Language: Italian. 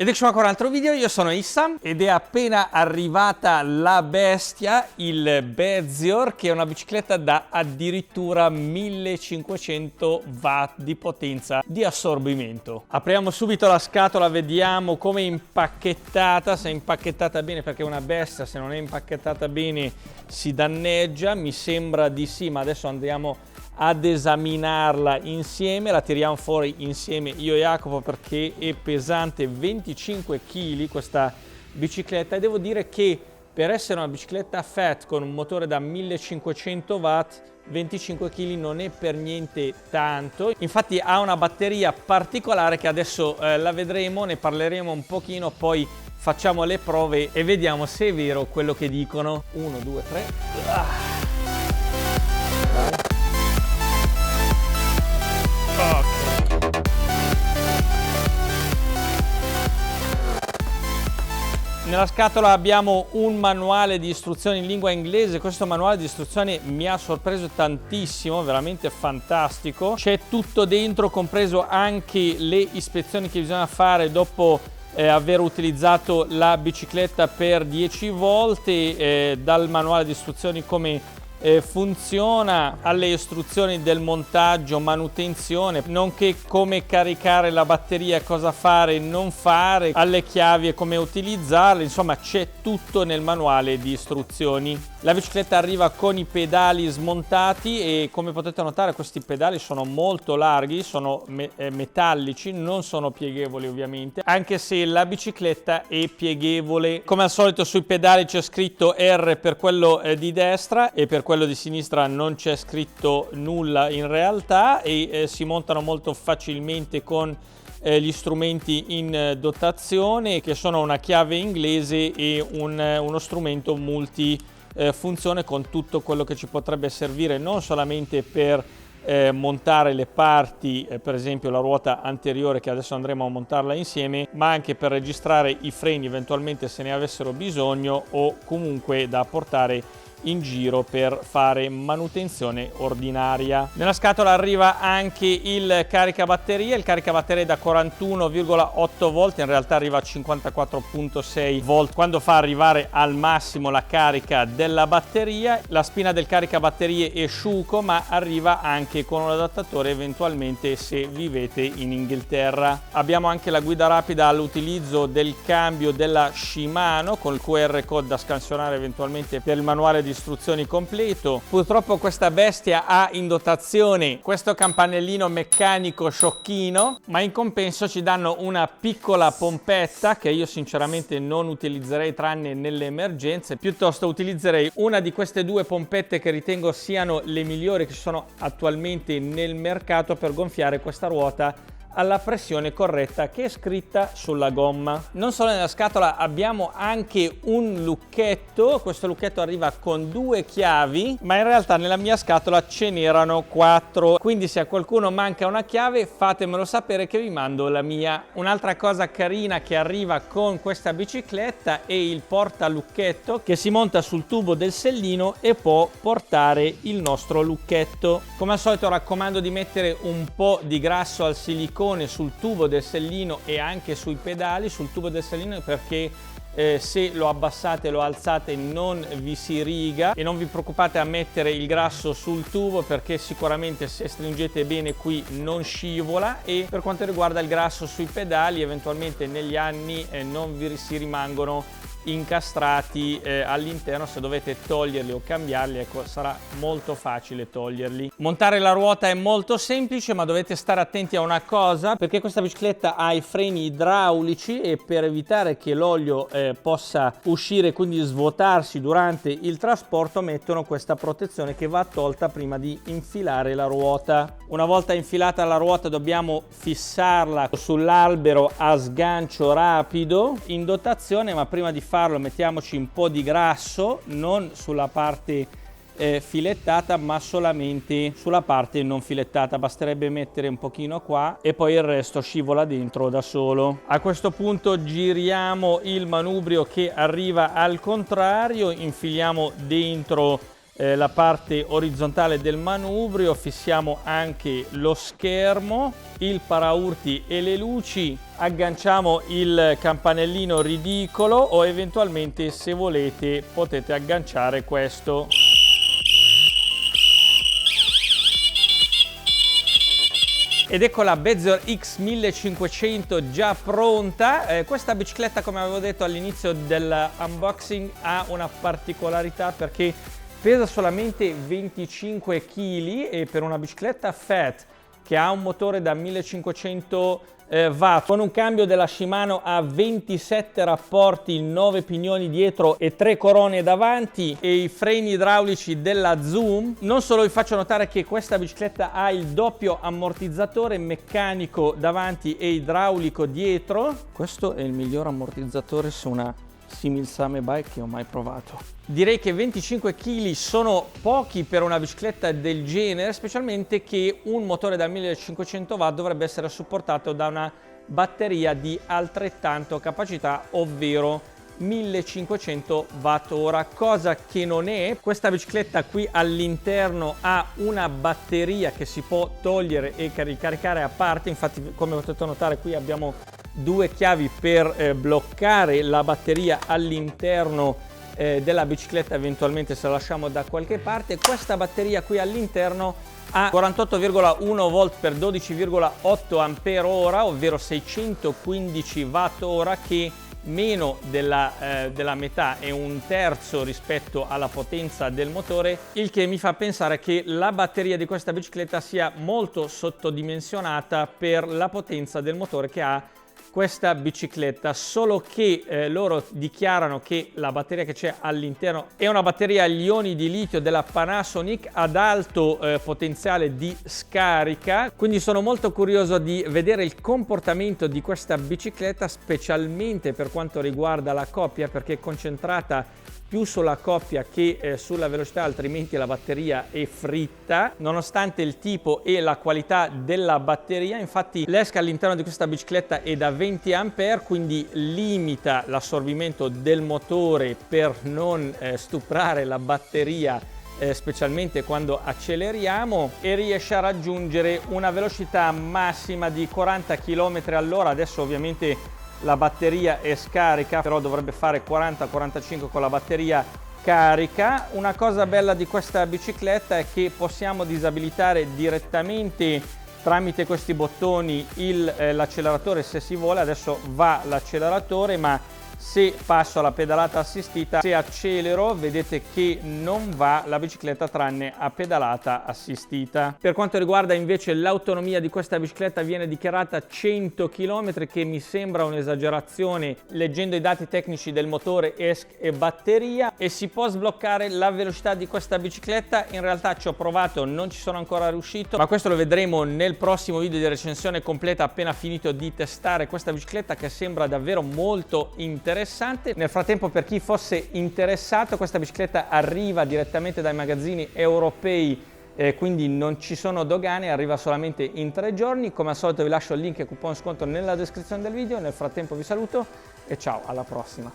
Ed eccoci con un altro video, io sono Issam ed è appena arrivata la bestia, il Bezior, che è una bicicletta da addirittura 1500 watt di potenza di assorbimento. Apriamo subito la scatola, vediamo come è impacchettata, se è impacchettata bene, perché è una bestia, se non è impacchettata bene si danneggia, mi sembra di sì, ma adesso andiamo ad esaminarla insieme, la tiriamo fuori insieme io e Jacopo perché è pesante 25 kg questa bicicletta, e devo dire che per essere una bicicletta fat con un motore da 1500 watt 25 kg non è per niente tanto. Infatti ha una batteria particolare che adesso la vedremo, ne parleremo un pochino, poi facciamo le prove e vediamo se è vero quello che dicono. 1, 2, 3. Nella scatola abbiamo un manuale di istruzioni in lingua inglese. Questo manuale di istruzioni mi ha sorpreso tantissimo, veramente fantastico. C'è tutto dentro, compreso anche le ispezioni che bisogna fare dopo aver utilizzato la bicicletta per 10 volte, dal manuale di istruzioni come funziona, alle istruzioni del montaggio, manutenzione, nonché come caricare la batteria, cosa fare e non fare, alle chiavi e come utilizzarle. Insomma, c'è tutto nel manuale di istruzioni. La bicicletta arriva con i pedali smontati e, come potete notare, questi pedali sono molto larghi, sono metallici, non sono pieghevoli ovviamente, anche se la bicicletta è pieghevole. Come al solito sui pedali c'è scritto R per quello di destra e per quello di sinistra non c'è scritto nulla in realtà, e si montano molto facilmente con gli strumenti in dotazione, che sono una chiave inglese e uno strumento multifunzione con tutto quello che ci potrebbe servire, non solamente per montare le parti, per esempio la ruota anteriore, che adesso andremo a montarla insieme, ma anche per registrare i freni eventualmente se ne avessero bisogno, o comunque da portare in giro per fare manutenzione ordinaria. Nella scatola arriva anche il caricabatterie. Il caricabatterie da 41,8 volt, in realtà arriva a 54,6 volt quando fa arrivare al massimo la carica della batteria. La spina del caricabatterie è Schuko, ma arriva anche con un adattatore eventualmente se vivete in Inghilterra. Abbiamo anche la guida rapida all'utilizzo del cambio della Shimano con il QR code da scansionare eventualmente per il manuale di istruzioni completo. Purtroppo questa bestia ha in dotazione questo campanellino meccanico sciocchino, ma in compenso ci danno una piccola pompetta che io sinceramente non utilizzerei tranne nelle emergenze. Piuttosto utilizzerei una di queste due pompette che ritengo siano le migliori che ci sono attualmente nel mercato per gonfiare questa ruota alla pressione corretta che è scritta sulla gomma. Non solo, nella scatola abbiamo anche un lucchetto. Questo lucchetto arriva con 2 chiavi, ma in realtà nella mia scatola ce n'erano 4, quindi se a qualcuno manca una chiave fatemelo sapere che vi mando la mia. Un'altra cosa carina che arriva con questa bicicletta è il portalucchetto che si monta sul tubo del sellino e può portare il nostro lucchetto. Come al solito raccomando di mettere un po' di grasso al silicone sul tubo del sellino e anche sui pedali. Sul tubo del sellino perché se lo abbassate e lo alzate non vi si riga, e non vi preoccupate a mettere il grasso sul tubo perché sicuramente se stringete bene qui non scivola. E per quanto riguarda il grasso sui pedali, eventualmente negli anni non vi si rimangono incastrati all'interno. Se dovete toglierli o cambiarli, ecco, sarà molto facile toglierli. Montare la ruota è molto semplice, ma dovete stare attenti a una cosa, perché questa bicicletta ha i freni idraulici e per evitare che l'olio possa uscire, quindi svuotarsi durante il trasporto, mettono questa protezione che va tolta prima di infilare la ruota. Una volta infilata la ruota dobbiamo fissarla sull'albero a sgancio rapido in dotazione, ma prima di farlo mettiamoci un po' di grasso, non sulla parte filettata ma solamente sulla parte non filettata. Basterebbe mettere un pochino qua e poi il resto scivola dentro da solo. A questo punto giriamo il manubrio che arriva al contrario, infiliamo dentro la parte orizzontale del manubrio, fissiamo anche lo schermo, il paraurti e le luci, agganciamo il campanellino ridicolo o eventualmente, se volete, potete agganciare questo. Ed ecco la Bezior X1500 già pronta. Questa bicicletta, come avevo detto all'inizio dell'unboxing, ha una particolarità perché pesa solamente 25 kg e per una bicicletta fat che ha un motore da 1500 watt con un cambio della Shimano a 27 rapporti, 9 pignoni dietro e 3 corone davanti e i freni idraulici della Zoom. Non solo, vi faccio notare che questa bicicletta ha il doppio ammortizzatore meccanico davanti e idraulico dietro. Questo è il miglior ammortizzatore su una similsame bike che ho mai provato. Direi che 25 kg sono pochi per una bicicletta del genere, specialmente che un motore da 1500 watt dovrebbe essere supportato da una batteria di altrettanto capacità, ovvero 1500 watt/ora, cosa che non è. Questa bicicletta qui all'interno ha una batteria che si può togliere e ricaricare a parte. Infatti, come potete notare, qui abbiamo due chiavi per bloccare la batteria all'interno della bicicletta, eventualmente se la lasciamo da qualche parte. Questa batteria qui all'interno ha 48,1 volt per 12,8 ampere ora, ovvero 615 watt/ora, che meno della metà, è un terzo rispetto alla potenza del motore, il che mi fa pensare che la batteria di questa bicicletta sia molto sottodimensionata per la potenza del motore che ha questa bicicletta, solo che loro dichiarano che la batteria che c'è all'interno è una batteria agli ioni di litio della Panasonic ad alto potenziale di scarica. Quindi sono molto curioso di vedere il comportamento di questa bicicletta, specialmente per quanto riguarda la coppia, perché è concentrata più sulla coppia che sulla velocità, altrimenti la batteria è fritta, nonostante il tipo e la qualità della batteria. Infatti l'esca all'interno di questa bicicletta è da 20 ampere, quindi limita l'assorbimento del motore per non stuprare la batteria, specialmente quando acceleriamo, e riesce a raggiungere una velocità massima di 40 km/h. Adesso ovviamente la batteria è scarica, però dovrebbe fare 40-45 con la batteria carica. Una cosa bella di questa bicicletta è che possiamo disabilitare direttamente tramite questi bottoni l'acceleratore se si vuole. Adesso va l'acceleratore, ma se passo alla pedalata assistita, se accelero, vedete che non va la bicicletta tranne a pedalata assistita. Per quanto riguarda invece l'autonomia di questa bicicletta, viene dichiarata 100 km, che mi sembra un'esagerazione leggendo i dati tecnici del motore, ESC e batteria. E si può sbloccare la velocità di questa bicicletta. In realtà ci ho provato, non ci sono ancora riuscito, ma questo lo vedremo nel prossimo video di recensione completa appena finito di testare questa bicicletta, che sembra davvero molto interessante. Nel frattempo, per chi fosse interessato, questa bicicletta arriva direttamente dai magazzini europei, quindi non ci sono dogane, arriva solamente in 3 giorni. Come al solito vi lascio il link e coupon sconto nella descrizione del video. Nel frattempo vi saluto e ciao, alla prossima.